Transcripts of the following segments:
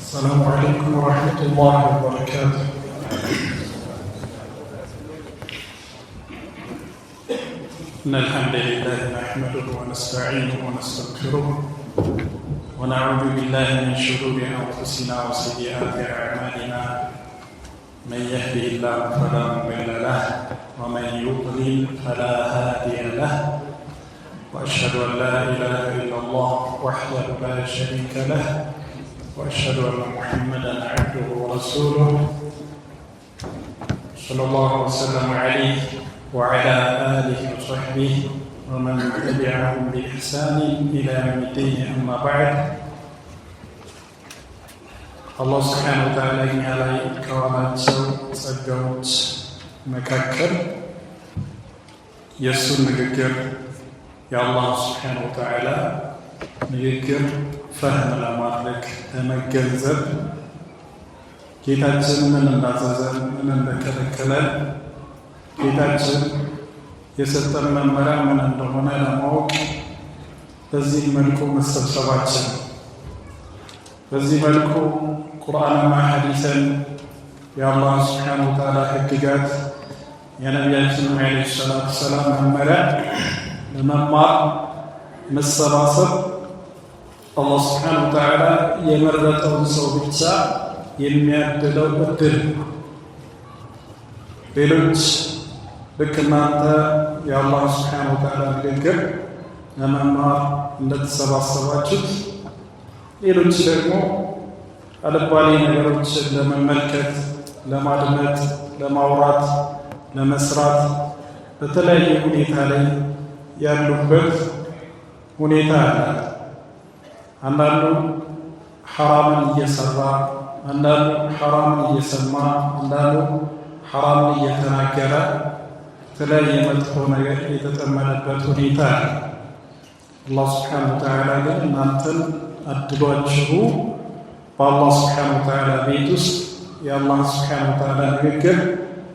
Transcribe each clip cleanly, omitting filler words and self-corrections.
السلام عليكم ورحمة الله وبركاته. إن الحمد لله نحمده ونستعينه ونستغفره ونعوذ بالله من شرور أنفسنا وسيئات أعمالنا. من يهده الله فلا مضل له ومن يضلل فلا هادي له. وأشهد أن لا إله إلا الله وحده لا شريك له وأشهد أن محمدا عبده ورسوله صلى الله وسلم عليه وعلى آله وصحبه ومن تبعهم بإحسان إلى يوم الدين. أما بعد. الله سبحانه وتعالى على كرامته ጸጋዎች መካከል የሱን ንግግር የአላህ ስብሓን ወተዓላ ንግግር ፈህም ለማድረግ ለመገንዘብ ጌታችን ምን እንዳዘዘን ምን እንደከለከለን ጌታችን የሰጠን መመሪያ ምን እንደሆነ ለማወቅ በዚህ መልኩ መሰብሰባችን በዚህ መልኩ ቁርአንና ሐዲስን የአላህ ስብሓን ወተዓላ ህግጋት የነቢያችን ዓለይሂ ሰላቱ ወሰላም መመሪያ ለመማር መሰባሰብ አላህ ስብሓን ወተዓላ የመረጠውን ሰው ብቻ የሚያድለው እድል። ሌሎች ልክ እናንተ የአላህ ስብሓን ወተዓላ ንግግር ለመማር እንደተሰባሰባችሁት ሌሎች ደግሞ አልባሌ ነገሮችን ለመመልከት፣ ለማድመጥ፣ ለማውራት፣ ለመስራት በተለያየ ሁኔታ ላይ ያሉበት ሁኔታ አለ። አንዳንዱ ሐራምን እየሰራ፣ አንዳንዱ ሐራምን እየሰማ፣ አንዳንዱ ሐራምን እየተናገረ የተለያየ መጥፎ ነገር የተጠመደበት ሁኔታ አለ። አላህ ስብሓነሁ ወተዓላ ግን እናንተን አድሏችሁ በአላህ ስብሓነሁ ወተዓላ ቤት ውስጥ የአላህ ስብሓነሁ ወተዓላ ንግግር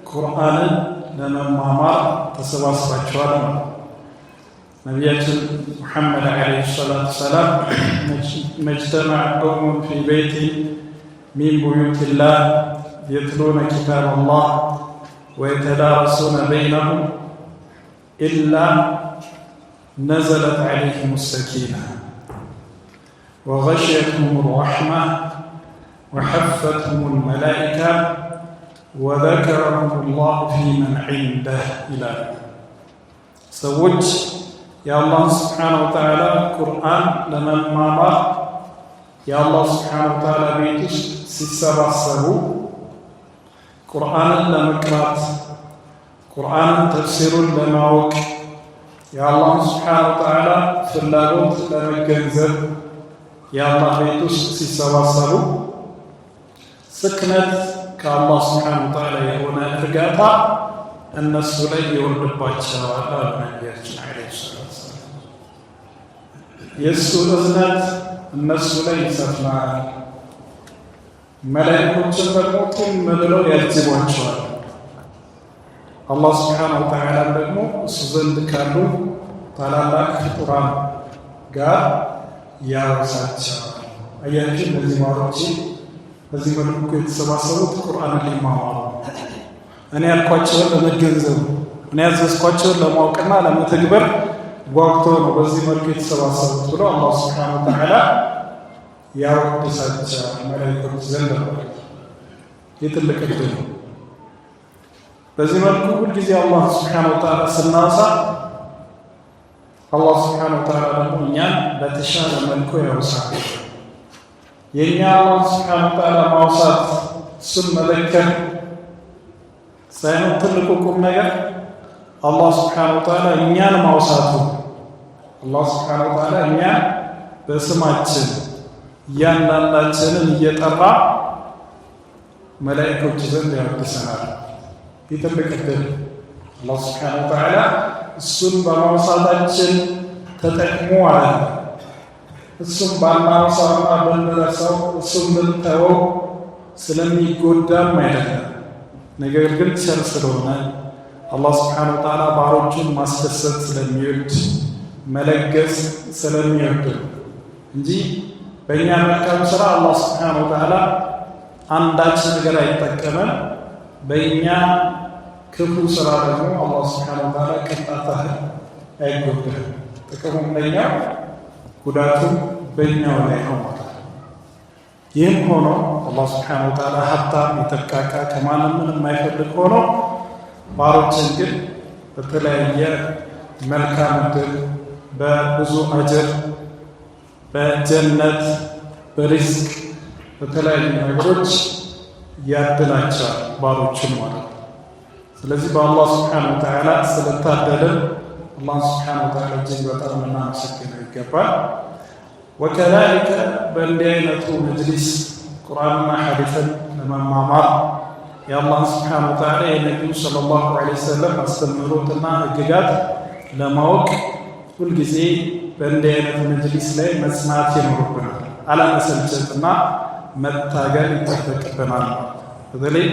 ቁርአንን ለመማማር ተሰባስባችኋል ነው። ነቢያችን ሙሐመድ ዓለይሂ ሰላቱ ወሰላም መጅተመዐ ቀውሙን ፊ በይቲን ሚን ቡዩቲላህ የትሉነ ኪታበላህ ወየተዳረሱነ በይነሁም ኢላ ነዘለት ዓለይሂሙ ሰኪና ወገሸየትሁሙ ረሕማ ወሐፈትሁሙ ልመላኢካ ወዘከረሁሙ ላሁ ፊመን ዒንደህ ይላል። ሰዎች የአላህ ስብሓነሁ ወተዓላ ቁርአን ለመማማር የአላህ ስብሓነሁ ወተዓላ ቤት ውስጥ ሲሰባሰቡ ቁርአንን ለመቅራት ቁርአንን ተፍሲሩን ለማወቅ የአላህ ስብሓነሁ ወተዓላ ፍላጎት ለመገንዘብ የአላህ ቤት ውስጥ ሲሰባሰቡ ስክነት ከአላህ ስብሓነሁ ወተዓላ የሆነ እርጋታ እነሱ ላይ ይወርድባቸዋል። ነቢያችን ዓለይሂ ሰላቱ ወሰላም የእሱ እዝነት እነሱ ላይ ይሰፍናል። መላእክቶችን ደግሞ ጢም ብለው ያጅቧቸዋል። አላህ ስብሓነሁ ወተዓላ ደግሞ እሱ ዘንድ ካሉ ታላላቅ ፍጡራን ጋር ያወሳቸዋል። አያችሁ፣ እነዚህ ማሮች በዚህ መልኩ የተሰባሰቡት ቁርአንን ሊማማሩ እኔ ያልኳቸውን ለመገንዘብ እኔ ያዘዝኳቸውን ለማወቅና ለመተግበር ጓጉቶ ነው በዚህ መልኩ የተሰባሰቡት ብሎ አላህ ስብሓነሁ ወተዓላ ያወድሳቸዋል። መላእክቶች ዘንድ የትልቅ ዕድል ነው። በዚህ መልኩ ሁልጊዜ አላህ ስብሓነሁ ወተዓላ ስናወሳ አላህ ስብሓነሁ ወተዓላ ደግሞ እኛን በተሻለ መልኩ ያወሳል። የእኛ አላህ ስብሓነሁ ወተዓላ ማውሳት እሱን መለከት ሳይሆን ትልቁ ቁም ነገር አላህ ስብሓነሁ ወተዓላ እኛን ማውሳቱ። አላህ ስብሓነሁ ወተዓላ እኛን በስማችን እያንዳንዳችንን እየጠራ መላእክቶች ዘንድ ያወድሰናል። የትልቅ ዕድል አላህ ስብሓነሁ ወተዓላ እሱን በማውሳታችን ተጠቅሞ አለ። እሱም ባናውሳውና ብንረሳው እሱም ብንተወው ስለሚጎዳም አይደለም። ነገር ግን ቸር ስለሆነ አላህ ስብሓነሁ ወተዓላ ባሮቹን ማስደሰት ስለሚወድ መለገስ ስለሚወድ እንጂ በእኛ መልካም ስራ አላህ ሱብሓነሁ ወተዓላ አንዳች ነገር አይጠቀመን፣ በእኛ ክፉ ስራ ደግሞ አላህ ሱብሓነሁ ወተዓላ ቅንጣት አይጎዳም። ጥቅሙም ለእኛ ጉዳቱም በእኛው ላይ ነው ማለት ነው። ይህም ሆኖ አላህ ሱብሓነሁ ወተዓላ ሀብታም የተብቃቃ ከማንም ምንም የማይፈልግ ሆኖ ባሮችን ግን በተለያየ መልካም ዕድል በብዙ አጅር በጀነት በሪዝቅ በተለያዩ ነገሮች ያድላቸዋል ባሮችን ማለት ነው። ስለዚህ በአላህ ሱብሓነሁ ወተዓላ ስለታደልን አላህ ሱብሓነሁ ወተዓላ እጅግ በጣም ልናመሰግነው ይገባል። ወከዛሊከ በእንዲህ አይነቱ መጅሊስ ቁርአንና ሐዲስን ለመማማር የአላህ ሱብሓነሁ ወተዓላ የነቢዩ ሰለላሁ ዐለይሂ ወሰለም አስተምህሮትና ሕግጋት ለማወቅ ሁልጊዜ በእንዲህ አይነት መጅሊስ ላይ መጽናት ይኖርብናል። አለመሰልቸትና መታገል ይጠበቅብናል። በተለይ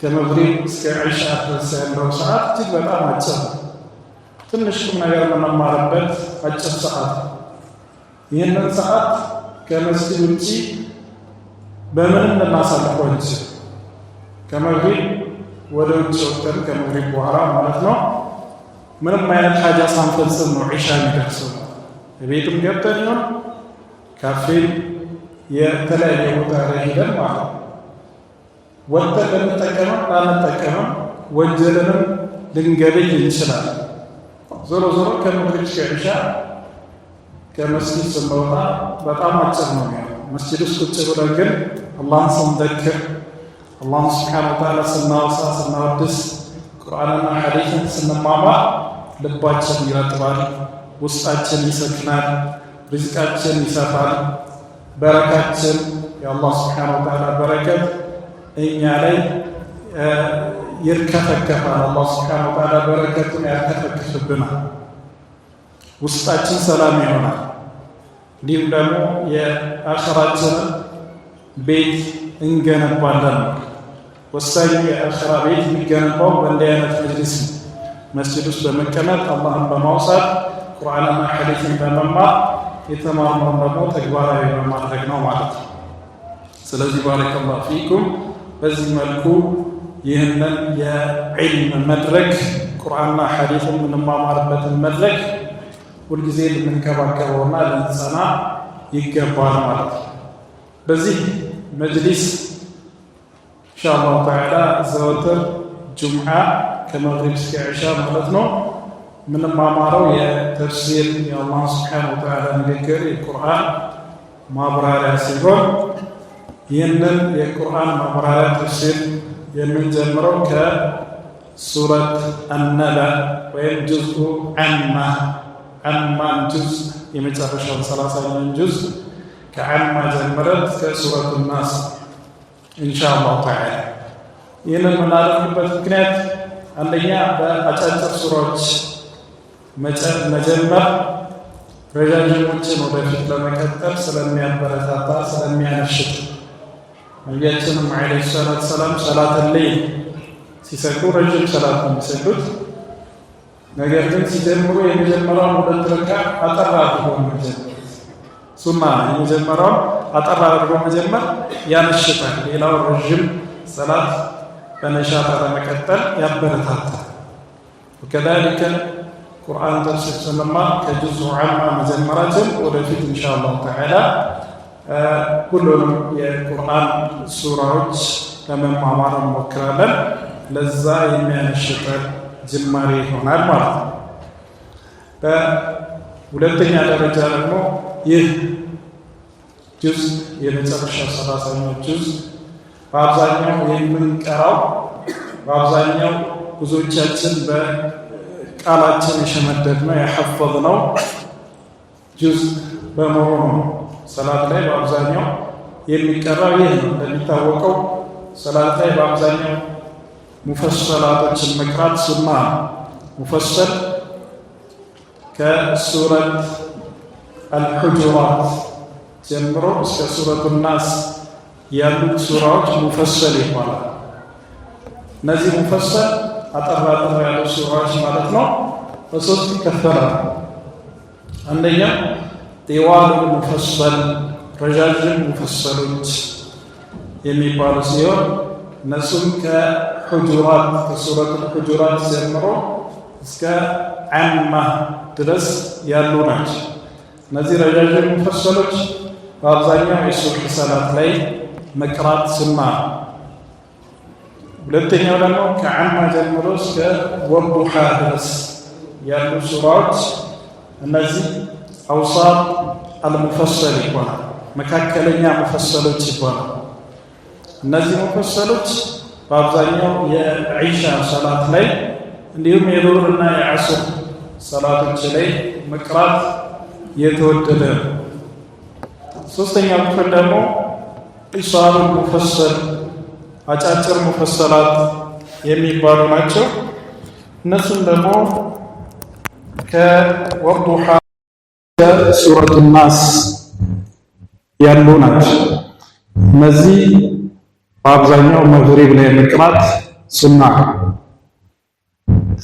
ከመግሪብ እስከ ዒሻ ድረስ ያለው ሰዓት እጅግ በጣም አጭር ነው። ትንሽ ቁም ነገር የምንማርበት አጭር ሰዓት። ይህንን ሰዓት ከመስጊድ ውጭ በምንም ልናሳልፈው እንችል። ከመግሪብ ወደ ውጭ ወጥተን ከመግሪብ በኋላ ማለት ነው ምንም አይነት ሐጃ ሳንፈጽም ነው ዒሻ የሚደርሰው። ቤትም ገብተን ይሆን ካፌም የተለያየ ቦታ ላይ ሄደን ማለት ነው ወጥተን ልንጠቀመም ላንጠቀመም ወንጀልንም ልንገበይ እንችላለን። ዞሮ ዞሮ ከመግሪብ እስከ ዒሻ ከመስጊድ ስንወጣ በጣም አጭር ነው የሚሆነው። መስጊድ ውስጥ ቁጭ ብለን ግን አላህን ስንዘክር አላህን ሱብሓነሁ ወተዓላ ስናወሳ ስናወድስ ቁርአንና ሐዲስን ስንማማር ልባችን ይረጥባል፣ ውስጣችን ይሰክናል፣ ሪዝቃችን ይሰፋል፣ በረካችን የአላህ ሱብሓነሁ ወተዓላ በረከት እኛ ላይ ይርከፈከፋል። አላህ ሱብሓነሁ ወተዓላ በረከቱን ያርከፈክፍብናል፣ ውስጣችን ሰላም ይሆናል። እንዲሁም ደግሞ የአኺራችንን ቤት እንገነባለን። ወሳኝ የአኺራ ቤት የሚገነባው በእንዲህ አይነት መጅሊስ ነው። መስጂድ ውስጥ በመቀመጥ አላህን በማውሳት ቁርአንና ሐዲስን በመማር የተማርነውን ደግሞ ተግባራዊ በማድረግ ነው ማለት ነው። ስለዚህ ባረከላሁ ፊኩም በዚህ መልኩ ይህንን የዒልም መድረክ ቁርአንና ሐዲስን የምንማማርበትን መድረክ ሁልጊዜ ልንከባከበውና ልንጸና ይገባል ማለት ነው። በዚህ መጅሊስ ኢንሻአላሁ ተዓላ ዘወትር ጁምዓ ከመግሪብ እስከ ዒሻ ማለት ነው የምንማማረው የተፍሲር የአላህ ሱብሓነሁ ወተዓላ ንግግር የቁርአን ማብራሪያ ሲሆን ይህንን የቁርአን ማብራሪያ ተፍሲር የምንጀምረው ከሱረት አነበ ወይም ጁዝኡ አማን ጁዝ የመጨረሻውን 30ኛውን ጁዝ ከአማ ጀምረን እስከ ሱረቱ ናስ ኢንሻአላሁ ተዓላ። ይህንን የምናደርግበት ምክንያት አንደኛ በአጫጭር ሱራዎች መጀመር ረጃጅሞችን ወደፊት ለመቀጠል ስለሚያበረታታ ስለሚያነሽጥ። ነቢያችንም ዓለይሂ ሰላቱ ወሰላም ሰላተል ሌይል ሲሰግዱ ረጅም ሰላት ነው የሚሰግዱት። ነገር ግን ሲጀምሩ የመጀመሪያውን 2 ረካ አጠር አድርገው መጀመር ሱና ነው። የመጀመሪያውን አጠር አድርገው መጀመር ያነሽጣል። ሌላው ረጅም ሰላት በነሻጣ ለመቀጠል ያበረታታል። ወከዛሊከ ቁርአን ተፍሲር ስንማር ከጁዝኡ አማ መጀመራችን ወደፊት ኢንሻአላሁ ተዓላ ሁሉንም የቁርአን ሱራዎች ለመማማር እንሞክራለን። ለዛ የሚያነሽጥ ጅማሬ ይሆናል ማለት ነው። በሁለተኛ ደረጃ ደግሞ ይህ ጁዝ የመጨረሻ 30ኛው ጁዝ በአብዛኛው የምንቀራው በአብዛኛው ብዙዎቻችን በቃላችን የሸመደድነው የሐፈዝነው ጁዝ በመሆኑ ሰላት ላይ በአብዛኛው የሚቀራው ይህ ነው። እንደሚታወቀው ሰላት ላይ በአብዛኛው ሙፈሰላቶችን መቅራት ሱና ነው። ሙፈሰል ከሱረት አልሑጁራት ጀምሮ እስከ ሱረቱ ናስ ያሉት ሱራዎች ሙፈሰል ይባላል። እነዚህ ሙፈሰል አጠር አጠር ያሉ ሱራዎች ማለት ነው በሶስት ይከፈላሉ። አንደኛ ጢዋሉል ሙፈሰል ረጃጅም ሙፈሰሎች የሚባሉ ሲሆን እነሱም ከሑጁራት ከሱረቱል ሑጁራት ጀምሮ እስከ አማ ድረስ ያሉ ናቸው። እነዚህ ረጃጅም ሙፈሰሎች በአብዛኛው የሱብሕ ሰላት ላይ መቅራት ሱና። ሁለተኛው ደግሞ ከአማ ጀምሮ እስከ ወዱሓ ድረስ ያሉ ሱራዎች እነዚህ አውሳጥ አልሙፈሰል ይባላል፣ መካከለኛ ሙፈሰሎች ይባላል። እነዚህ ሙፈሰሎች በአብዛኛው የዒሻ ሰላት ላይ እንዲሁም የዙህርና የዐስር ሰላቶች ላይ መቅራት የተወደደ ነው። ሶስተኛው ክፍል ደግሞ ቂሳሩል ሙፈሰል አጫጭር ሙፈሰላት የሚባሉ ናቸው። እነሱም ደግሞ ከወዱሓ ሱረቱ ናስ ያሉ ናቸው። እነዚህ በአብዛኛው መግሪብ ላይ መቅራት ሱና።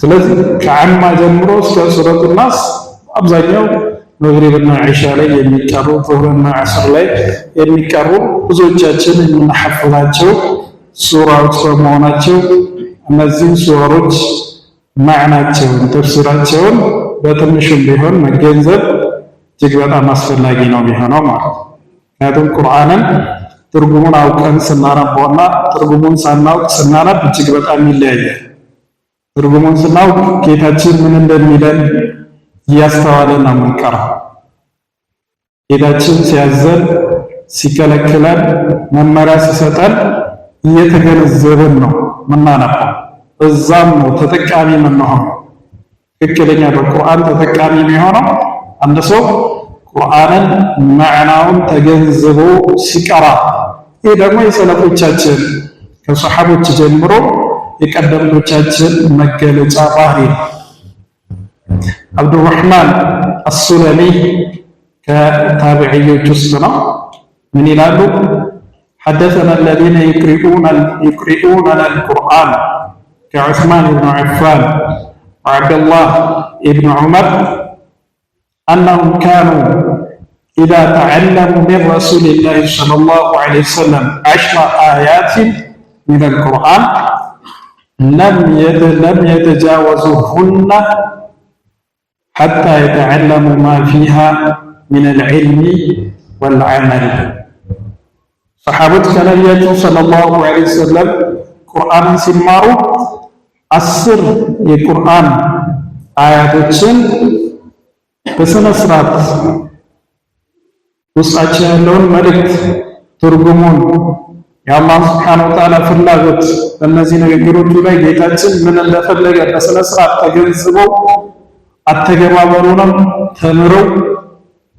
ስለዚህ ከአማ ጀምሮ እስከ ሱረቱ ናስ አብዛኛው መግሪብና ዒሻ ላይ የሚቀሩ ዙህርና ዐስር ላይ የሚቀሩ ብዙዎቻችን የምናሐፍዛቸው ሱራዎች በመሆናቸው እነዚህ ሱራዎች ማዕናቸውን ተፍሲራቸውን በትንሹም ቢሆን መገንዘብ እጅግ በጣም አስፈላጊ ነው የሚሆነው ማለት ነው። ምክንያቱም ቁርአንን ትርጉሙን አውቀን ስናነበውና ትርጉሙን ሳናውቅ ስናነብ እጅግ በጣም ይለያያል። ትርጉሙን ስናውቅ ጌታችን ምን እንደሚለን እያስተዋለን ነው የምንቀራው። ጌታችን ሲያዘን ሲከለክለን መመሪያ ሲሰጠን እየተገነዘብን ነው የምናነበው። እዛም ነው ተጠቃሚ የምንሆነው። ትክክለኛ በቁርአን ተጠቃሚ የሚሆነው አንድ ሰው ቁርአንን ማዕናውን ተገንዝቦ ሲቀራ። ይህ ደግሞ የሰለፎቻችን ከሰሐቦች ጀምሮ የቀደምቶቻችን መገለጫ ባህሪ ነው። አብዱራህማን አሱለሚ ከታቢዕዮች ውስጥ ነው። ምን ይላሉ? ሐደሰና አለዚነ ዩቅሪኡነና አልቁርአን ከዑስማን ብኑ ዐፋን ወዐብደላህ ብኑ ዑመር أنهم كانوا إذا تعلموا من رسول الله صلى الله عليه وسلم 10 آيات من القرآن لم يتجاوزوهن حتى يتعلموا ما فيها من العلم والعمل. صحابة النبي صلى الله عليه وسلم قرآن سمارو 10 የቁርአን አያቶችን በስነ ስርዓት ውስጣቸው ያለውን መልእክት ትርጉሙን የአላህ ሱብሓነሁ ወተዓላ ፍላጎት በእነዚህ ንግግሮቹ ላይ ጌታችን ምን እንደፈለገ በስነ ስርዓት ተገንዝበው አተገባበሩንም ተምረው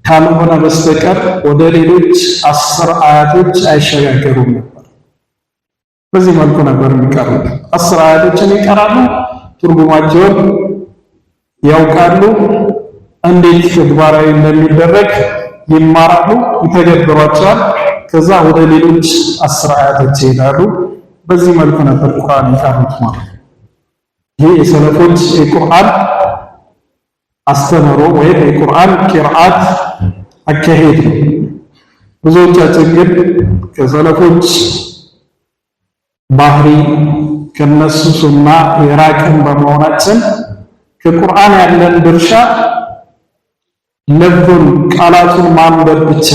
ካልሆነ በስተቀር ወደ ሌሎች 10 አያቶች አይሸጋገሩም ነበር። በዚህ መልኩ ነበር የሚቀሩት። 10 አያቶችን ይቀራሉ፣ ትርጉማቸውን ያውቃሉ፣ እንዴት ተግባራዊ እንደሚደረግ ይማራሉ፣ ይተገብሯቸዋል። ከዛ ወደ ሌሎች 10 አያቶች ይሄዳሉ። በዚህ መልኩ ነበር ቁርአን ይቀሩት ማለት ነው። ይህ የሰለፎች የቁርአን አስተምሮ ወይም የቁርአን ቂርአት አካሄድ ነው። ብዙዎቻችን ግን ከሰለፎች ባህሪ ከነሱ ሱና የራቅን በመሆናችን ከቁርአን ያለን ድርሻ ለብዱን ቃላቱን ማንበብ ብቻ።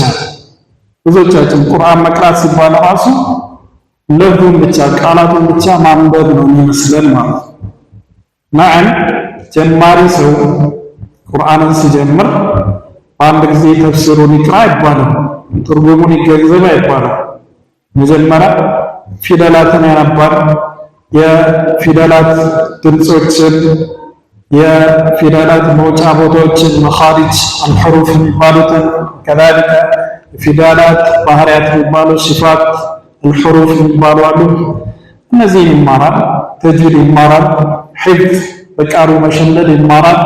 ብዙዎቻችን ቁርአን መቅራት ሲባል ራሱ ለብዱን ብቻ ቃላቱን ብቻ ማንበብ ነው የሚመስለን ማለት ነው። ማዕን ጀማሪ ሰው ቁርአንን ሲጀምር በአንድ ጊዜ ተፍሲሩን ይቅራ አይባልም፣ ትርጉሙን ይገንዘብ አይባልም። መጀመሪያ ፊደላትን ያነባል። የፊደላት ድምፆችን የፊደላት መውጫ ቦታዎችን መኻሪጅ አልሑሩፍ የሚባሉትን ከዛሊከ ፊደላት ባህሪያት የሚባሉ ሲፋት አልሑሩፍ የሚባሉ አሉ። እነዚህን ይማራል። ተጅዊድ ይማራል። ሒፍዝ በቃሉ መሸለድ ይማራል።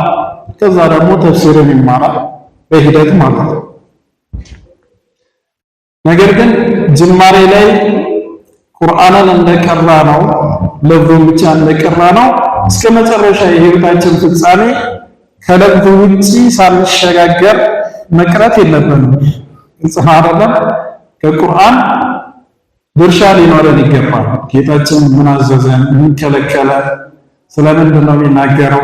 ከዛ ደግሞ ተፍሲርን ይማራል በሂደት ማለት ነው። ነገር ግን ጅማሬ ላይ ቁርአንን እንደቀራ ነው ለብዙ ብቻ እንደቀራ ነው እስከ መጨረሻ የህይወታችን ፍጻሜ ከለብዙ ውጪ ሳንሸጋገር መቅረት የለብንም። ጽሐራለም ከቁርአን ድርሻ ሊኖረን ይገባል። ጌታችን ምን አዘዘን? ምን ከለከለ? ስለምንድን ነው የሚናገረው?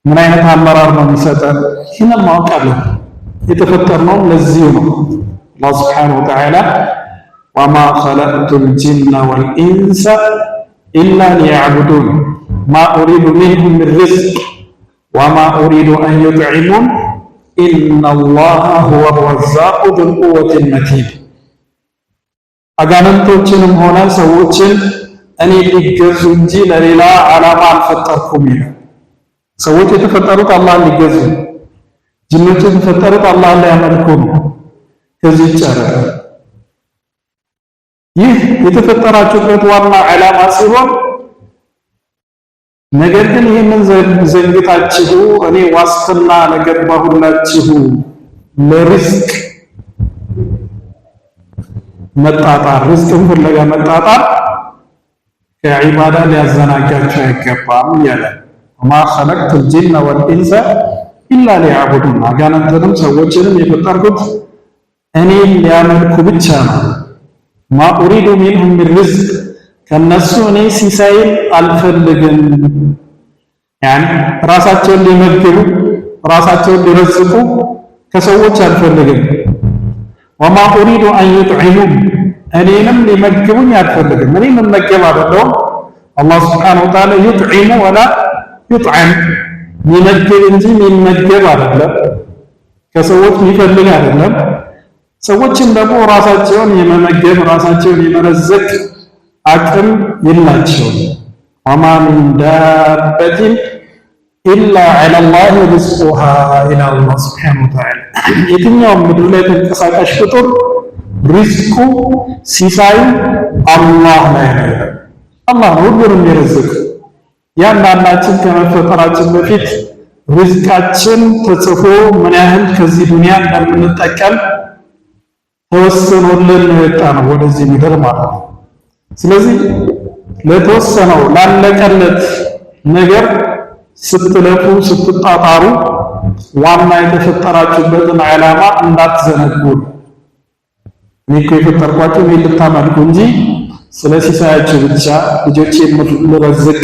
ምን አይነት አመራር ነው የሚሰጠን? ይህንን ማወቅ አለብን። የተፈጠርነው ለዚህ ነው። አላህ ሱብሓነሁ ወተዓላ ወማ ኸለቅቱል ጂነ ወልኢንሰ ኢላ ሊያዕቡዱን ማ ኡሪዱ ሚንሁም ሚን ሪዝቅ ወማ ኡሪዱ አን ዩጥዒሙን ኢነላሃ ሁወ ረዛቁ ዙል ቁወቲል መቲን። አጋንንቶችንም ሆነ ሰዎችን እኔ ሊገዙ እንጂ ለሌላ ዓላማ አልፈጠርኩም ይላል። ሰዎች የተፈጠሩት አላህን ሊገዙ፣ ጅኖች የተፈጠሩት አላህን ሊያመልኩ ነው። ከዚህ ይቻላል። ይህ የተፈጠራችሁበት ዋና ዓላማ ሲሆን፣ ነገር ግን ይህንን ዘንግታችሁ እኔ ዋስትና ለገባሁላችሁ ለሪዝቅ መጣጣር፣ ሪዝቅን ፍለጋ መጣጣር ከዒባዳ ሊያዘናጋችሁ አይገባም እያለ ወማ ኸለቅቱል ጂነ ወልኢንሰ ኢላ ሊያዕቡዱን፣ አጋንንትንም ሰዎችንም የፈጠርኩት እኔን ሊያመልኩ ብቻ ነው። ማ ኡሪዱ ሚንሁም ሚን ሪዝቅ፣ ከነሱ እኔ ሲሳይን አልፈልግም። ያኒ ራሳቸውን ሊመግቡ ራሳቸውን ሊረዝቁ ከሰዎች አልፈልግም። ወማ ኡሪዱ አን ዩጥዒሙን፣ እኔንም ሊመግቡኝ አልፈልግም። እኔ መመገብ አይደለሁም። አላህ ሱብሓነሁ ወተዓላ ዩጥዒሙ ወላ ዩጥዓም፣ ሚመግብ እንጂ ሚመገብ አይደለም። ከሰዎች ሚፈልግ አይደለም። ሰዎችን ደግሞ ራሳቸውን የመመገብ ራሳቸውን የመረዘቅ አቅም የላቸውም። ወማ ሚን ዳበቲን ኢላ ዐለላሂ ሪዝቁሃ ይላል አላህ ሱብሓነሁ ወተዓላ። የትኛውም ምድር ላይ ተንቀሳቃሽ ፍጡር ሪዝቁ ሲሳዩ አላህ ላይ ነው። አላህ ነው ሁሉንም የሚረዝቅ። ያንዳንዳችን ከመፈጠራችን በፊት ሪዝቃችን ተጽፎ ምን ያህል ከዚህ ዱንያ እንደምንጠቀም ተወስኖልን ነው የወጣነው ወደዚህ ምድር ማለት ነው። ስለዚህ ለተወሰነው ላለቀለት ነገር ስትለፉ ስትጣጣሩ ዋና የተፈጠራችሁበትን ዓላማ እንዳትዘነጉ። እኔ እኮ የፈጠርኳችሁ እኔን ልታመልኩ እንጂ ስለ ሲሳያችሁ ብቻ ልጆቼን ልረዝቅ፣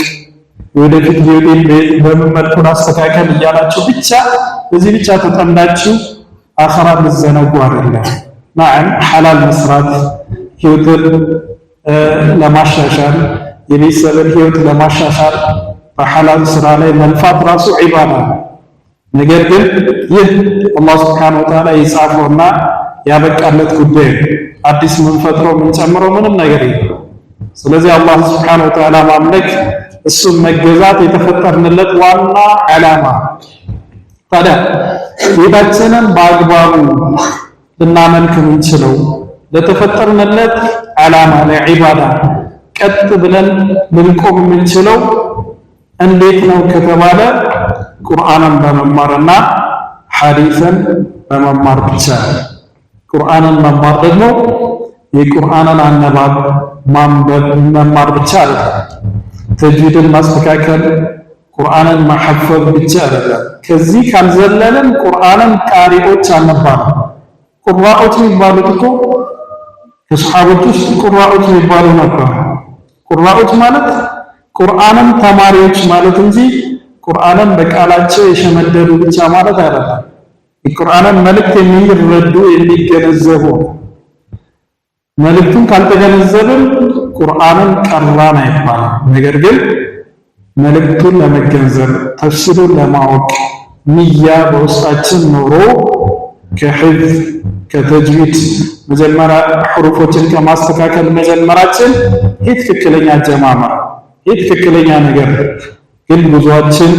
ወደፊት ህይወቴን በምን መልኩ ላስተካከል እያላችሁ ብቻ በዚህ ብቻ ተጠምዳችሁ አኸራ ልትዘነጉ አይደለም። ናም ሐላል መስራት ህይወትን ለማሻሻል የቤተሰብን ህይወት ለማሻሻል በሐላል ስራ ላይ መልፋት ራሱ ዒባዳ ነው። ነገር ግን ይህ አላህ ሱብሓነሁ ወተዓላ የጻፈውና ያበቃለት ጉዳይ ነው። አዲስ የምንፈጥረው የምንጨምረው ምንም ነገር የለም። ስለዚህ አላህ ሱብሓነሁ ወተዓላ ማምለክ፣ እሱን መገዛት የተፈጠርንለት ዋና ዓላማ። ታዲያ ጌታችንን በአግባቡ ልናመልክ የምንችለው ለተፈጠርንለት ዓላማ ለዒባዳ ቀጥ ብለን ልንቆም የምንችለው እንዴት ነው ከተባለ ቁርአንን በመማርና ሐዲስን በመማር ብቻ። ቁርአንን መማር ደግሞ የቁርአንን አነባብ ማንበብ መማር ብቻ አይደለም። ተጅዊድን ማስተካከል፣ ቁርአንን ማሐፈዝ ብቻ አይደለም። ከዚህ ካልዘለለን ቁርአንን ቃሪዎች አንባል። ቁራዎች የሚባሉት እኮ ከሰሃቦች ውስጥ ቁራዎች የሚባሉ ነበር። ቁራዎች ማለት ቁርአንን ተማሪዎች ማለት እንጂ ቁርአንን በቃላቸው የሸመደዱ ብቻ ማለት አይደለም። የቁርአንን መልእክት የሚረዱ የሚገነዘቡ። መልእክቱን ካልተገነዘብን ቁርአንን ቀራን አይባልም። ነገር ግን መልእክቱን ለመገንዘብ ተፍሲሩን ለማወቅ ንያ በውስጣችን ኖሮ ከሕፍዝ ከተጅዊድ መጀመሪያ ሕሩፎችን ከማስተካከል መጀመራችን ይህ ትክክለኛ አጀማመር፣ ይህ ትክክለኛ ነገር። ግን ብዙዎችን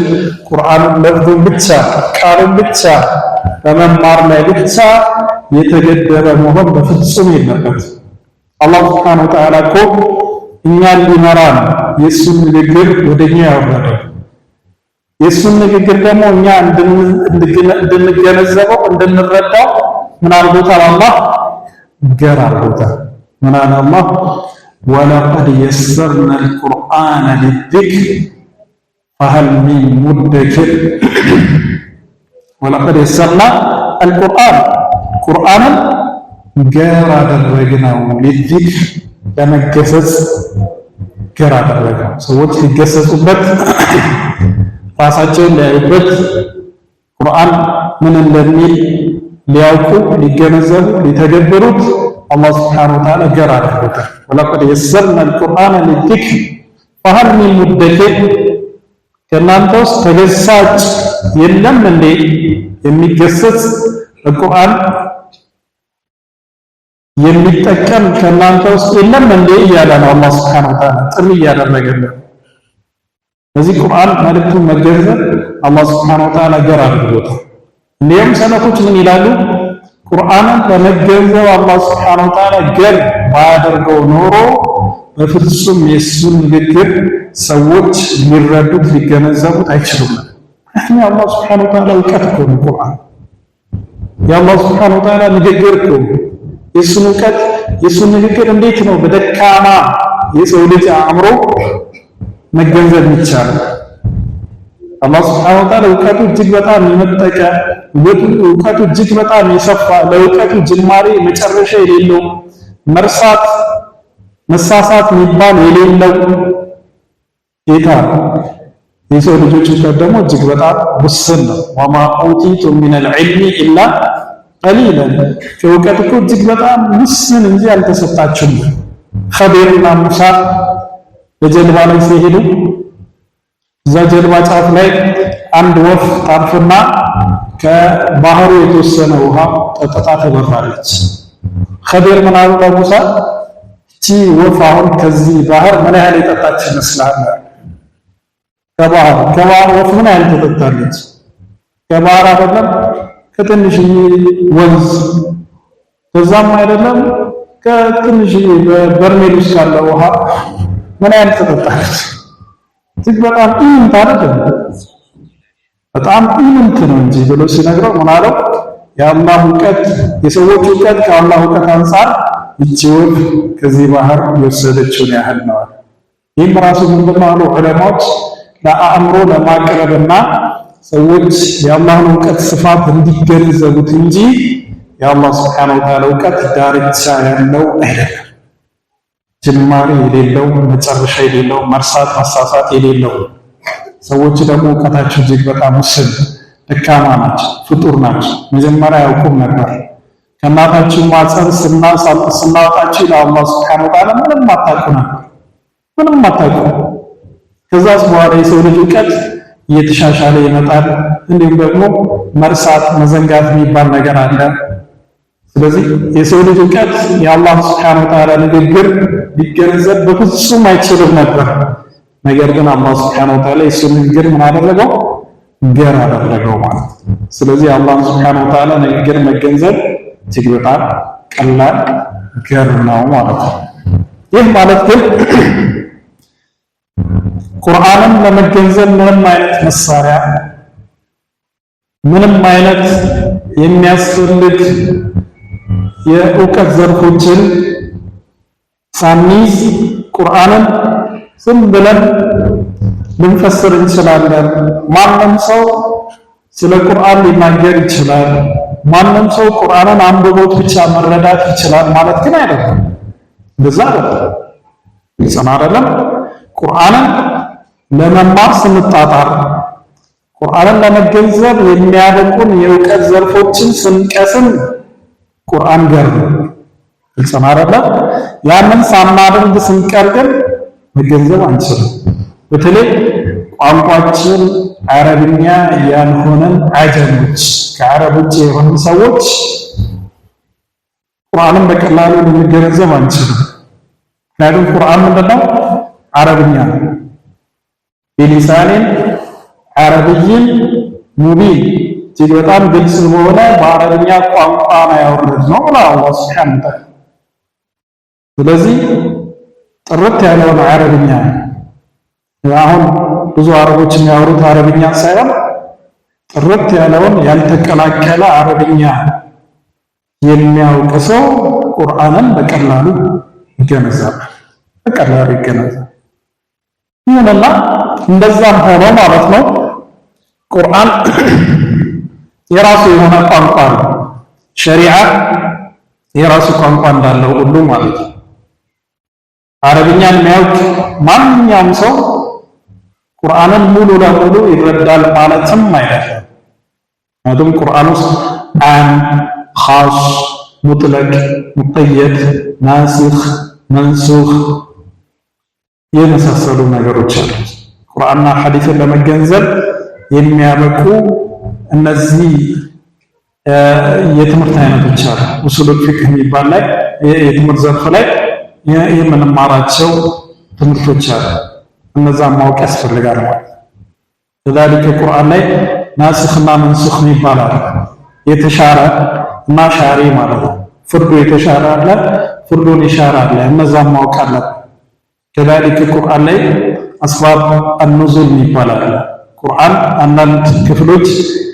ቁርአንን ለፍዙን ብቻ ቃሉን ብቻ በመማር ላይ ብቻ የተገደበ መሆን በፍጹም የለበት። አላህ ሱብሓነሁ ወተዓላ እኮ እኛን ሊመራን የእሱን ንግግር ወደኛ ያወረደው፣ የእሱን ንግግር ደግሞ እኛ እንድንገነዘበው እንድንረዳው ምን አድርጎታል? አላህ ገር አድርጎታል። ምን አለ አላህ? ወለቀድ የሰርና አልቁርአነ ሊዚክር ፈሀል ሚን ሙደኪር። ወለቀድ የሰርና አልቁርአን ቁርአንን ገር አደረግነው ለዚክር ለመገሰጽ ገር አደረግነው። ሰዎች ሊገሰጹበት ራሳቸውን ሊያዩበት ቁርአን ምን እንደሚል ሊያውቁ ሊገነዘቡ ሊተገብሩት አላህ ሱብሓነሁ ወተዓላ ገር አደረገው። ወለቀድ የሰርና አልቁርአነ ሊዚክር ፈሀል ሚን ሙደኪር ከእናንተ ውስጥ ተገሳጭ የለም እንዴ? የሚገሰጽ በቁርአን የሚጠቀም ከእናንተ ውስጥ የለም እንዴ እያለ ነው አላህ ሱብሓነሁ ወተዓላ ጥሪ እያደረገልን። በዚህ ቁርአን መልእክቱን መገንዘብ አላህ ሱብሓነሁ ወተዓላ ገር አድርጎታል። እንዲሁም ሰለፎች ምን ይላሉ? ቁርአንን ለመገንዘብ አላህ ሱብሓነሁ ወተዓላ ገር ባያደርገው ኖሮ በፍጹም የእሱን ንግግር ሰዎች ሊረዱት ሊገነዘቡት አይችሉም። ምክንያቱም የአላህ ሱብሓነሁ ወተዓላ እውቀት እኮ ነው ቁርአን፣ የአላህ ሱብሓነሁ ወተዓላ ንግግር እኮ ነው። የእሱን እውቀት የእሱን ንግግር እንዴት ነው በደካማ የሰው ልጅ አእምሮ መገንዘብ ይቻላል? አላህ ሱብሓነሁ ወተዓላ እውቀቱ እጅግ በጣም የመጠቀ እውቀቱ እጅግ በጣም የሰፋ ለእውቀቱ ጅማሬ መጨረሻ የሌለው መርሳት መሳሳት የሚባል የሌለው ጌታ የሰው ልጆች እውቀት ደግሞ እጅግ በጣም ውስን ነው። ወማ ኡቲቱ ሚነል ዒልሚ ኢላ ቀሊለን ከእውቀት እኮ እጅግ በጣም ውስን እንጂ አልተሰጣችሁም። ኸዲርና ሙሳ በጀልባ ላይ ሲሄዱ እዛ ጀልባ ጫፍ ላይ አንድ ወፍ ታርፍና ከባህሩ የተወሰነ ውሃ ጠጥታ ተበራለች። ኸዲር ምን አሉ ለሙሳ እቺ ወፍ አሁን ከዚህ ባህር ምን ያህል የጠጣች ይመስላል? ከባህር ወፍ ምን ያህል ተጠጣለች? ከባህር አይደለም ከትንሽዬ ወንዝ ከዛም አይደለም ከትንሽዬ በበርሜል ውስጥ ያለ ውሃ ምን ያህል ተጠጣለች? እጅግ በጣም ኢምንት አይደለም በጣም ኢምንት ነው እንጂ ብሎ ሲነግረው ምን አለው? የአላህ እውቀት የሰዎች እውቀት ከአላህ እውቀት አንፃር ይቺ ወፍ ከዚህ ባህር የወሰደችውን ያህል ነው። ይህም ራሱ ምንድነው አሉ ዑለማዎች ለአእምሮ ለማቅረብና ሰዎች የአላህን እውቀት ስፋት እንዲገነዘቡት እንጂ የአላህ ሱብሓነሁ ወተዓላ እውቀት ዳርቻ ያለው አይደለም። ጅማሬ የሌለው መጨረሻ የሌለው መርሳት መሳሳት የሌለው። ሰዎች ደግሞ እውቀታቸው እጅግ በጣም ውስን ደካማ ናቸው፣ ፍጡር ናቸው። መጀመሪያ ያውቁም ነበር። ከእናታችን ማፀን ስናወጣችሁ ለአላህ ሱብሓነሁ ወተዓላ ምንም አታውቁ ነበር፣ ምንም አታውቁ። ከዛስ በኋላ የሰው ልጅ እውቀት እየተሻሻለ ይመጣል። እንዲሁም ደግሞ መርሳት መዘንጋት የሚባል ነገር አለ። ስለዚህ የሰው ልጅ እውቀት የአላህ ሱብሓነሁ ወተዓላ ንግግር ሊገነዘብ በፍጹም አይችልም ነበር። ነገር ግን አላህ ሱብሓነሁ ወተዓላ የእሱን ንግግር ምን አደረገው? ገር አደረገው ማለት ነው። ስለዚህ የአላህ ሱብሓነሁ ወተዓላ ንግግር መገንዘብ እጅግ በጣም ቀላል ገር ነው ማለት ነው። ይህ ማለት ግን ቁርአንን ለመገንዘብ ምንም አይነት መሳሪያ ምንም አይነት የሚያስፈልግ የእውቀት ዘርፎችን ሳንይዝ ቁርአንን ዝም ብለን ልንፈስር እንችላለን። ማንም ሰው ስለ ቁርአን ሊናገር ይችላል። ማንም ሰው ቁርአንን አንብቦት ብቻ መረዳት ይችላል ማለት ግን አይደለም። እንደዛ አይደለም፣ ይጸና አይደለም። ቁርአንን ለመማር ስንጣጣር ቁርአንን ለመገንዘብ የሚያበቁን የእውቀት ዘርፎችን ስንቀስም ቁርአን ገር ነው። ይጸና አይደለም። ያንን ሳናደርግ ስንቀር ግን መገንዘብ አንችልም። በተለይ ቋንቋችን አረብኛ ያልሆነን አጀሞች ከአረብ ውጭ የሆኑ ሰዎች ቁርአንን በቀላሉ ልንገነዘብ አንችልም። ምክንያቱም ቁርአን ምንድነው? አረብኛ ነው። ቢሊሳኒን አረብይን ሙቢን እጅግ በጣም ግልጽ በሆነ በአረብኛ ቋንቋ ነው ያወረድነው አላህ ሱብሓነሁ ወተዓላ። ስለዚህ ጥርት ያለውን አረብኛ አሁን ብዙ አረቦች የሚያወሩት አረብኛ ሳይሆን ጥርት ያለውን ያልተቀላቀለ አረብኛ የሚያውቅ ሰው ቁርአንን በቀላሉ ይገነዘባል፣ በቀላሉ ይገነዘባል። ይሁንና እንደዛም ሆኖ ማለት ነው ቁርአን የራሱ የሆነ ቋንቋ ነው። ሸሪዓ የራሱ ቋንቋ እንዳለው ሁሉ ማለት ነው። አረብኛን የሚያውቅ ማንኛውም ሰው ቁርአንን ሙሉ ለሙሉ ይረዳል ማለትም አይደለም። ምክንያቱም ቁርአን ውስጥ አም፣ ኻስ፣ ሙጥለቅ፣ ሙቀየድ፣ ናሲኽ፣ መንሱኽ የመሳሰሉ ነገሮች አሉ። ቁርአንና ሐዲስን ለመገንዘብ የሚያበቁ እነዚህ የትምህርት አይነቶች አሉ። ኡሱሉል ፊቅህ የሚባል ላይ የትምህርት ዘርፍ ላይ የምንማራቸው ትምህርቶች አሉ። እነዛን ማወቅ ያስፈልጋል ማለት ነው። ከዛሊከ ቁርአን ላይ ናሲኽና መንሱኽ ይባላል። የተሻረ እና ሻሪ ማለት ነው። ፍርዱ የተሻረ አለ፣ ፍርዱን የሻረ አለ። እነዛን ማወቅ አለብን። ከዛሊከ ቁርአን ላይ አስባብ አኑዙል ይባላል። ቁርአን አንዳንድ ክፍሎች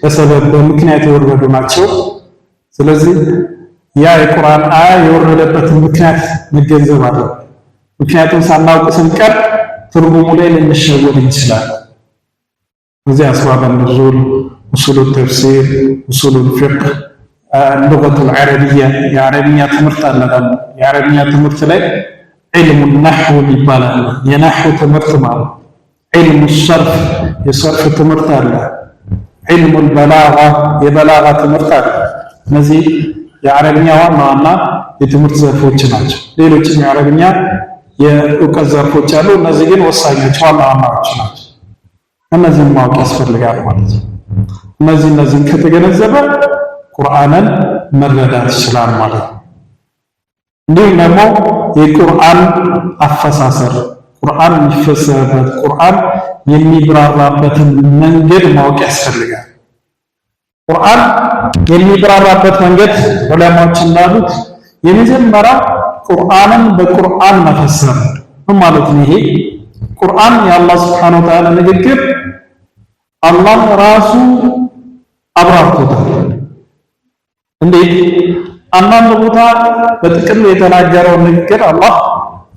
በሰበብ በምክንያት የወረዱ ናቸው። ስለዚህ ያ የቁርአን አያ የወረደበትን ምክንያት መገንዘብ አለብን። ምክንያቱም ሳናውቅ ስንቀር ትርጉሙ ላይ ልንሸወድ እንችላለን። እዚህ አስባብ አኑዙል፣ ኡሱሉ ተፍሲር፣ ኡሱሉ ፊቅህ፣ ሉገቱል ዐረቢያ የአረብኛ ትምህርት አለ። የአረብኛ ትምህርት ላይ ዒልሙ ነሕው ይባላል። የነሕው ትምህርት ማለት ዒልሙ ሰርፍ የሰርፍ ትምህርት አለ። ዒልሙ በላጋ የበላጋ ትምህርት አለ። እነዚህ የአረብኛ ዋና ዋና የትምህርት ዘርፎች ናቸው። ሌሎችም የአረብኛ የእውቀት ዘርፎች አሉ። እነዚህ ግን ወሳኞች ዋና ዋናዎች ናቸው። እነዚህን ማወቅ ያስፈልጋል ማለት ነው። እነዚህን ከተገነዘበ ቁርአንን መረዳት ይችላል ማለት ነው። እንዲሁም ደግሞ የቁርአን አፈሳሰር፣ ቁርአን የሚፈሰርበት፣ ቁርአን የሚብራራበትን መንገድ ማወቅ ያስፈልጋል። ቁርአን የሚብራራበት መንገድ ዑለማዎች እንዳሉት የመጀመሪያ ቁርአንን በቁርአን መፈሰር ምን ማለት ነው? ይሄ ቁርአን የአላህ Subhanahu Wa Ta'ala ንግግር አላህ ራሱ አብራርቶታል። እንዴት? አንዳንድ ቦታ በጥቅል የተናገረው ንግግር አላህ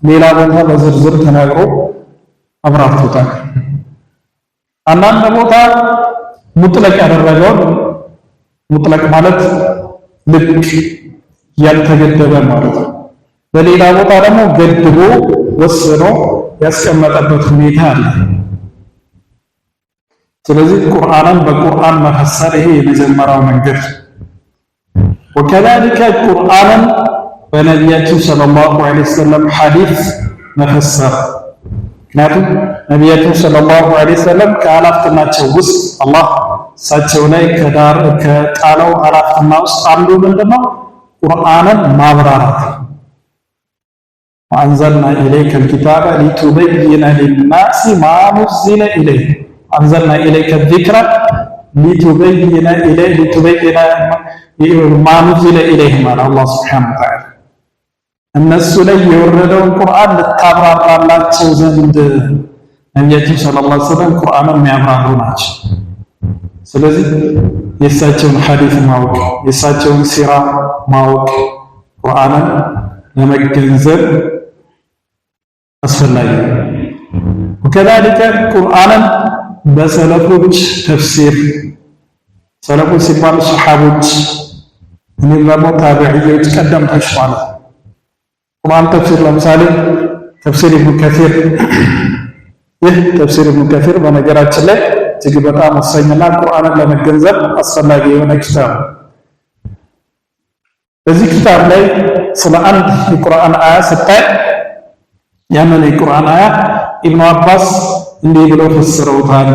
ሌላ ቦታ በዝርዝር ተናግሮ አብራርቶታል። አንዳንድ ቦታ ሙጥለቅ ያደረገው ሙጥለቅ ማለት ልክ ያልተገደበ ማለት ነው። በሌላ ቦታ ደግሞ ገድቦ ወስኖ ያስቀመጠበት ሁኔታ አለ። ስለዚህ ቁርአንን በቁርአን መፈሰር ይሄ የመጀመሪያው መንገድ። ወከዛሊከ ቁርአንን በነቢያችን ሰለላሁ ዐለይሂ ወሰለም ሐዲስ መፈሰር። ምክንያቱም ነቢያችን ሰለላሁ ዐለይሂ ወሰለም ከኃላፊነታቸው ውስጥ አላህ እሳቸው ላይ ከጣለው ኃላፊነት ውስጥ አንዱ ምንድነው? ቁርአንን ማብራራት። ወአንዘልና ኢለይከ አልኪታበ ሊቱበይነ ሊናሲ ማ ኑዚለ ኢለይሂም አንዘልና ኢለይከ ዚክረ ሊቱበይነ ማ ኑዚለ ኢለይሂም አለ አላህ ሱብሓነሁ ወተዓላ። እነሱ ላይ የወረደውን ቁርአን ልታብራራላቸው ዘንድ ነቢያችን ሰለላሁ ዐለይሂ ወሰለም ቁርአንን የሚያብራሩ ናቸው። ስለዚህ የእሳቸውን ሐዲስ ማወቅ፣ የእሳቸውን ሲራ ማወቅ ቁርአንን ለመገንዘብ አስፈላጊ ነው። ወከዛሊከ ቁርአንን በሰለፎች ተፍሲር፣ ሰለፎች ሲባሉ ሰሓቦች እንዲሁም ደግሞ ታቢዕዮች ቀደምቶች ማለት ነው። ቁርአን ተፍሲር ለምሳሌ ተፍሲር ኢብኑ ከሲር፣ ይህ ተፍሲር ኢብኑ ከሲር በነገራችን ላይ እጅግ በጣም ወሳኝና ቁርአንን ለመገንዘብ አስፈላጊ የሆነ ኪታብ ነው። በዚህ ኪታብ ላይ ስለ አንድ የቁርአን አያ ስታይ ያንን የቁርአን አያ ኢብኑ አባስ እንዲህ ብለው ፈስረውታል፣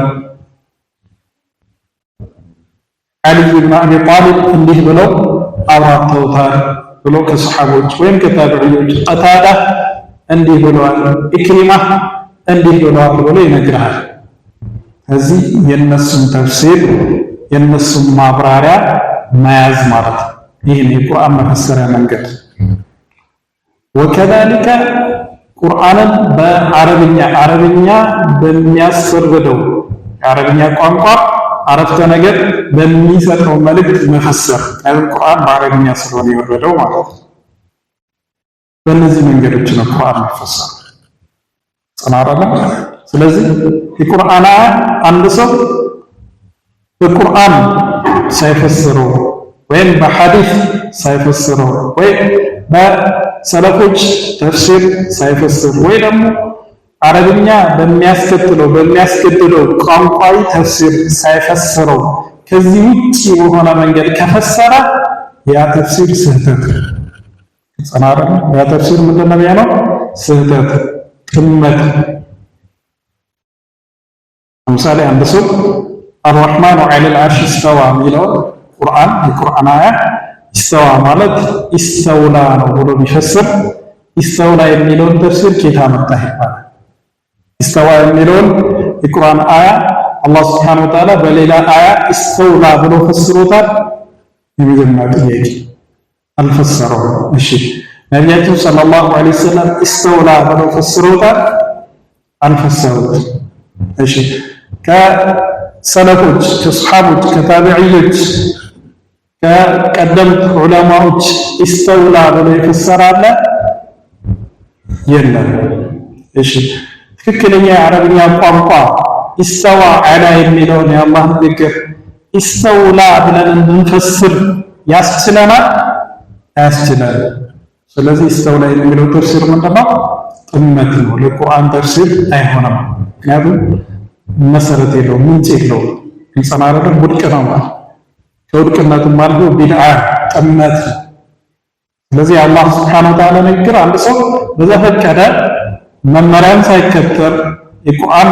አሊ ኢብኑ አቢ ጣሊብ እንዲህ ብለው አብራርተውታል ብሎ ከሰሓቦች ወይም ከታቢዕዮች ቀታዳ እንዲህ ብለዋል፣ ኢክሪማ እንዲህ ብለዋል ብሎ ይነግርሃል። ከዚህ የነሱን ተፍሲር የነሱን ማብራሪያ መያዝ ማለት ነው። ይህን የቁርአን መፈሰሪያ መንገድ። ወከዛሊከ ቁርአንን በአረብኛ በሚያስፈርደው የአረብኛ ቋንቋ አረፍተ ነገር በሚሰጠው መልእክት መፈሰር። ቁርአን በአረብኛ ስለሆነ የወረደው ማለት ነው። በእነዚህ መንገዶች ነው ቁርአን መፈሰር ጽናራለ። ስለዚህ የቁርአን አንድ ሰው በቁርአን ሳይፈስረው ወይም በሐዲስ ሳይፈስረው ወይም በሰለፎች ተፍሲር ሳይፈስር ወይ ደግሞ አረብኛ በሚያስገድደው ቋንቋዊ ተፍሲር ሳይፈስረው ከዚህ ውጪ በሆነ መንገድ ከፈሰረ ያ ተፍሲር ስህተት ጸናረ ያ ተፍሲር ምንድነው የሚሆነው? ስህተት ጥመት። ለምሳሌ አንድ ሰው አርረሕማኑ ዐለል ዐርሽ ኢስተዋ የሚለውን የቁርአን አያ ኢስተዋ ማለት ኢስተውላ ነው ብሎ ቢፈስር ኢስተውላ የሚለውን ተፍሲር ኬታ መጣህ ይባላል። ኢስተዋ የሚለውን የቁርአን አያ አላህ ሱብሓነሁ ወተዓላ በሌላ አያ ኢስተውላ ብሎ ፈስሮታል። የመጀመሪያ ጥያቄ አልፈሰረውም። እሺ ነቢያችን ሰለላሁ ዐለይሂ ወሰለም ኢስተውላ ብለው ፈስሮታል? አልፈሰሩትም። እሺ ከሰለፎች ከሰሓቦች ከታቢዕዮች ከቀደምት ዑለማዎች ኢስተውላ ብሎ የፈሰራለ የለም። እሺ ትክክለኛ የአረብኛ ቋንቋ ኢስተዋ ዐላ የሚለውን የአላህ ንግግር ኢስተውላ ብለን እንድንፈስር ያስችለናል? አያስችለንም። ስለዚህ ኢስተውላ የሚለው ተፍሲር ምንድነው? ጥመት ነው። ለቁርአን ተፍሲር አይሆንም። ምክንያቱም መሰረት የለውም፣ ምንጭ የለውም። ይጸናረደ ውድቅ ነው ማለት ከውድቅነቱም አልፎ ቢድዓ ጥመት። ስለዚህ አላህ ሱብሓነሁ ወተዓላ ንግግር አንድ ሰው በዘፈቀደ መመሪያን ሳይከተል የቁርአን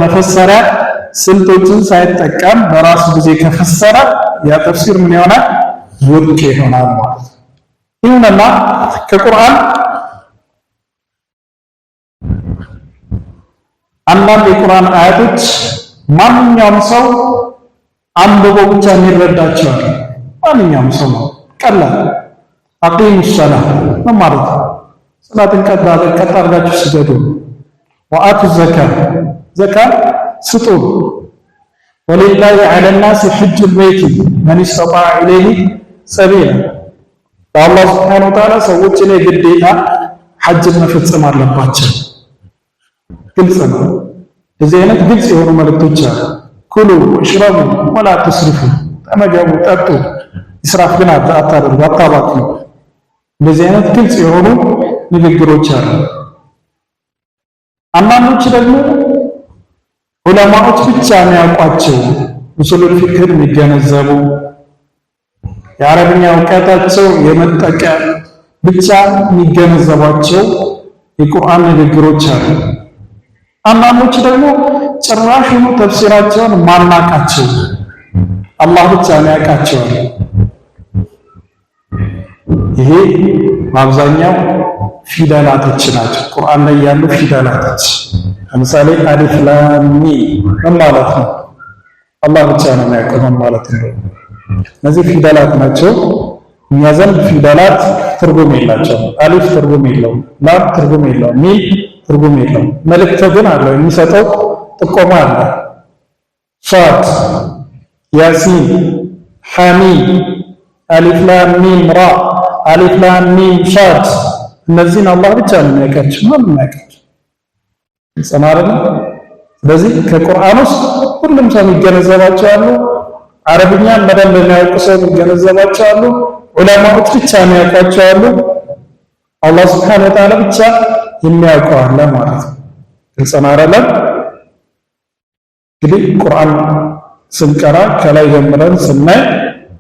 መፈሰሪያ ስልቶችን ሳይጠቀም በራሱ ጊዜ ከፈሰረ ያ ተፍሲር ምን ይሆናል? ውድቅ ይሆናል ማለት ነው። ይሁንና ከቁርአን አንዳንድ የቁርአን አያቶች ማንኛውም ሰው አንብቦ ብቻ የሚረዳቸው አለ። ማንኛውም ሰው ነው። ቀላል አቂሙ ሰላህ ምን ማለት ነው? ሰላትን ቀጥ አድርጋችሁ ስገዱ። ወአቱ ዘካ ስጡ። ወሊላሂ ዐለ ናሲ ሐጁል በይቲ መን ኢስተጣዐ ኢለይሂ ሰቢላ። በአላህ ሱብሓነሁ ወተዓላ ሰዎች ላይ ግዴታ ሐጅን መፈጸም አለባቸው። ግልጽ ነው። እዚህ አይነት ግልጽ የሆኑ መልእክቶች አሉ። ኩሉ ወሽረቡ ወላ ትስሪፉ፣ ተመገቡ፣ ጠጡ፣ ኢስራፍ ግን አታደርጉ፣ አታባክኑ። እንደዚህ አይነት ግልጽ የሆኑ ንግግሮች አሉ። አንዳንዶች ደግሞ ዑለማዎች ብቻ የሚያውቋቸው ኡሱሉል ፊቅህን የሚገነዘቡ የአረብኛ እውቀታቸው የመጠቀ ብቻ የሚገነዘቧቸው የቁርአን ንግግሮች አሉ። አንዳንዶች ደግሞ ጭራሽኑ ተፍሲራቸውን ማናቃቸው አላህ ብቻ የሚያውቃቸው አለ። ይሄ በአብዛኛው ፊደላቶች ናቸው። ቁርአን ላይ ያሉ ፊደላቶች ለምሳሌ አሊፍ ላም ሚም ምን ማለት ነው? አላህ ብቻ ነው የሚያውቀው ምን ማለት ነው። እነዚህ ፊደላት ናቸው። እኛ ዘንድ ፊደላት ትርጉም የላቸውም። አሊፍ ትርጉም የለውም፣ ላም ትርጉም የለውም፣ ሚም ትርጉም የለውም። መልእክት ግን አለው፣ የሚሰጠው ጥቆማ አለ። ሷድ፣ ያሲን፣ ሐሚም፣ አሊፍ ላም ሚም ራ፣ አሊፍ ላም ሚም ሷድ እነዚህን አላህ ብቻ ነው የሚያውቃቸው፣ ማንም አያውቃቸው። ይሰማራል። ስለዚህ ከቁርአን ውስጥ ሁሉም ሰው የሚገነዘባቸው አሉ። አረብኛን በደንብ የሚያውቁ ሰው የሚገነዘባቸው አሉ። ዑለማዎች ብቻ የሚያውቋቸው አሉ። አላህ ሱብሓነሁ ወተዓላ ብቻ የሚያውቀው አለ ማለት ነው። ይሰማራል። እንግዲህ ቁርአን ስንቀራ ከላይ ጀምረን ስናይ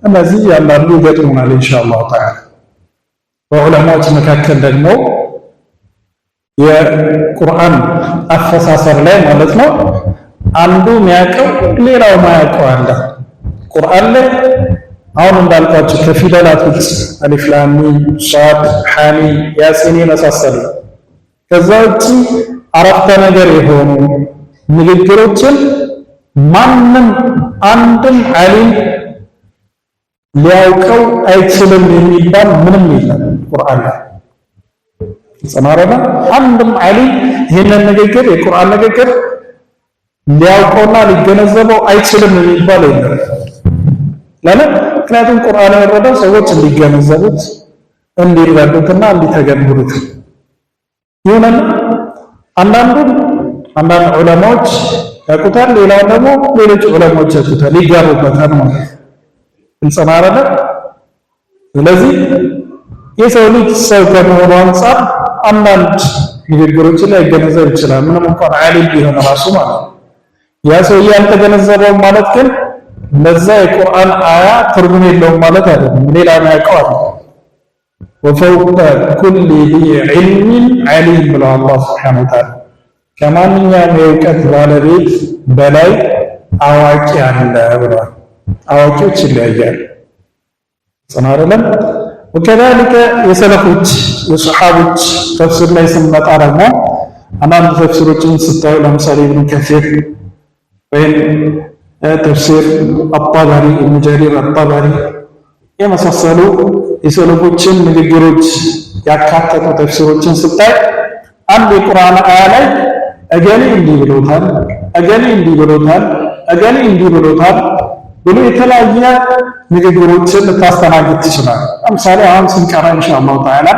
እነዚህ ያላሉ ይገጥሙናል ኢንሻአላህ ተዓላ። በዑለማዎች መካከል ደግሞ የቁርአን አፈሳሰር ላይ ማለት ነው አንዱ የሚያውቀው ሌላው ማያውቀው አለ። ቁርአን ላይ አሁን እንዳልኳችሁ ከፊደላት ውጭ አሊፍ ላም ሚም ሷድ ሐሚም ያሲን የመሳሰሉ ከዛ ውጭ አረፍተ ነገር የሆኑ ንግግሮችን ማንም አንድም ዓሊም ሊያውቀው አይችልም የሚባል ምንም የለም ቁርአን ላይ። ሰማረና አንድም ዓሊም ይሄንን ንግግር የቁርአን ንግግር ሊያውቀውና ሊገነዘበው አይችልም የሚባል የለም። ለምን? ምክንያቱም ቁርአን የወረደው ሰዎች እንዲገነዘቡት እንዲረዱትና እንዲተገብሩት። ይሁንና አንዳንድ ዑለማዎች ያውቁታል፣ ሌላው ደግሞ ሌሎች ዑለማዎች ያውቁታል፣ ይጋሩበታል ማለት ነው። እንጸማረለ ስለዚህ የሰው ልጅ ሰው ከመሆኑ አንፃር አንዳንድ ንግግሮችን ላይ ገነዘብ ይችላል። ምንም እንኳን ዓሊም ቢሆን ራሱ ማለት ነው። ያ ሰውዬ ያልተገነዘበው ማለት ግን ለዛ የቁርአን አያ ትርጉም የለውም ማለት አይደለም። ሌላ የሚያውቀው አለ። ወፈውቀ ኩሊ ዚ ዒልሚን ዓሊም ብለው አላህ ሱብሓነሁ ወተዓላ ከማንኛውም የእውቀት ባለቤት በላይ አዋቂ አለ ብለዋል። አዋቂዎች ይለያያሉ። ጽናረለም ወከዛሊከ የሰለፎች የሰሓቦች ተፍሲር ላይ ስንመጣ ደግሞ አንዳንድ ተፍሲሮችን ስታዩ ለምሳሌ ኢብኑ ከሲር ወይም ተፍሲር አጣበሪ ኢብኑ ጀሪር አጣበሪ የመሳሰሉ የሰለፎችን ንግግሮች ያካተቱ ተፍሲሮችን ስታይ አንድ የቁርአን አያ ላይ እገሌ እንዲህ ብሎታል፣ እገሌ እንዲህ ብሎታል፣ እገሌ እንዲህ ብሎታል ብሎ የተለያየ ንግግሮችን ልታስተናግድ ትችላል። ለምሳሌ አሁን ስንቀራ ኢንሻአላህ ተዓላ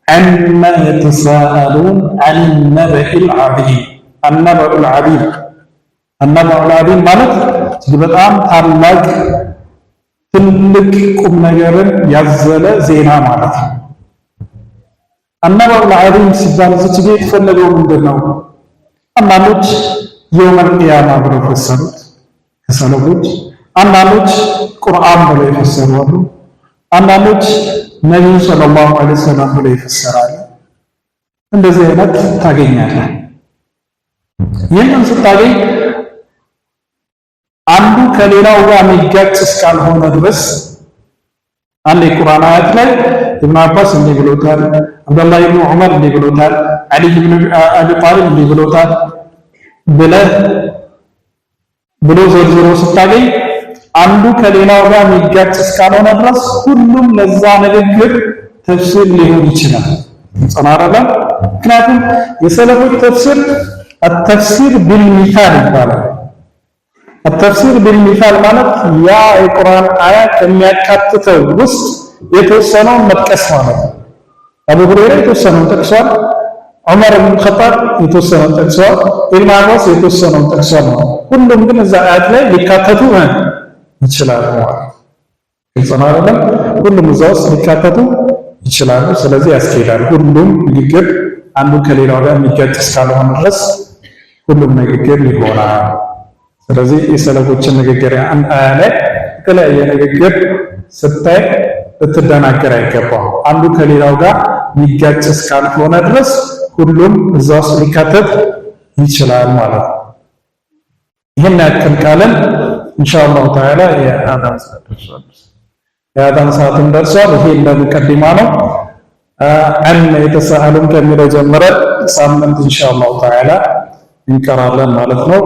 አማ የተሳአሉን አን ነበኢል ዐዚም አነበኡል ዐዚም አነበኡል ዐዚም ማለት በጣም ታላቅ ትልቅ ቁም ነገርን ያዘለ ዜና ማለት ነው። አነበኡል ዐዚም ሲባል እዚህ ጋር የተፈለገው ምንድን ነው? አንዳንዶች የውመል ቂያማ ብለው ፈሰሩት ከሰለፎች፣ አንዳንዶች ቁርአን ብለው የፈሰሩ አሉ፣ አንዳንዶች ነቢዩ ሰለላሁ ዐለይሂ ወሰለም ብለው ይፈሰራሉ። እንደዚህ አይነት ታገኛለህ። ይህንን ስታገኝ አንዱ ከሌላው ጋር የሚጋጭ እስካልሆነ ድረስ አንድ የቁርአን አያት ላይ ኢብኑ አባስ እንዲህ ብሎታል፣ አብዱላህ ኢብኑ ዑመር እንዲህ ብሎታል፣ አሊ ኢብኑ አቢ ጣሊብ እንዲህ ብሎታል ብሎ ዘርዝሮ ስታገኝ አንዱ ከሌላው ጋር የሚጋጭ እስካልሆነ ድረስ ሁሉም ለዛ ንግግር ተፍሲር ሊሆን ይችላል። ጽናረላ ምክንያቱም የሰለፎች ተፍሲር التفسير بالمثال ይባላል። التفسير بالمثال ማለት ያ የቁርአን አያ ከሚያካትተው ውስጥ የተወሰነውን መጥቀስ ማለት ነው። አቡ ሁረይራ የተወሰነውን ጠቅሷል፣ ዑመር ኢብኑ ኸጣብ የተወሰነውን ጠቅሷል፣ ኢብኑ አባስ የተወሰነውን ጠቅሷል። ሁሉም ግን እዛ አያት ላይ ሊካተቱ ይችላሉ ማለት ነው። ሁሉም እዛ ውስጥ ሊካተቱ ይችላሉ። ስለዚህ ያስኬዳል። ሁሉም ንግግር አንዱ ከሌላው ጋር የሚጋጭ እስካልሆነ ድረስ ሁሉም ንግግር ይሆናል። ስለዚህ የሰለፎችን ንግግር አንድ አያ ላይ የተለያየ ንግግር ስታይ ልትደናገር አይገባም። አንዱ ከሌላው ጋር የሚጋጭ እስካልሆነ ድረስ ሁሉም እዛ ውስጥ ሊካተት ይችላል ማለት ነው። ይህን ያክል ካለን ኢንሻአላህ ተዓላ የአዳን ሰዓትም ደርሷል። ይሄ እንደሙቀዲማ ነው። አን የተሳአሉን ከሚለው ጀምረን ሳምንት ኢንሻአላህ ተዓላ እንቀራለን ማለት ነው።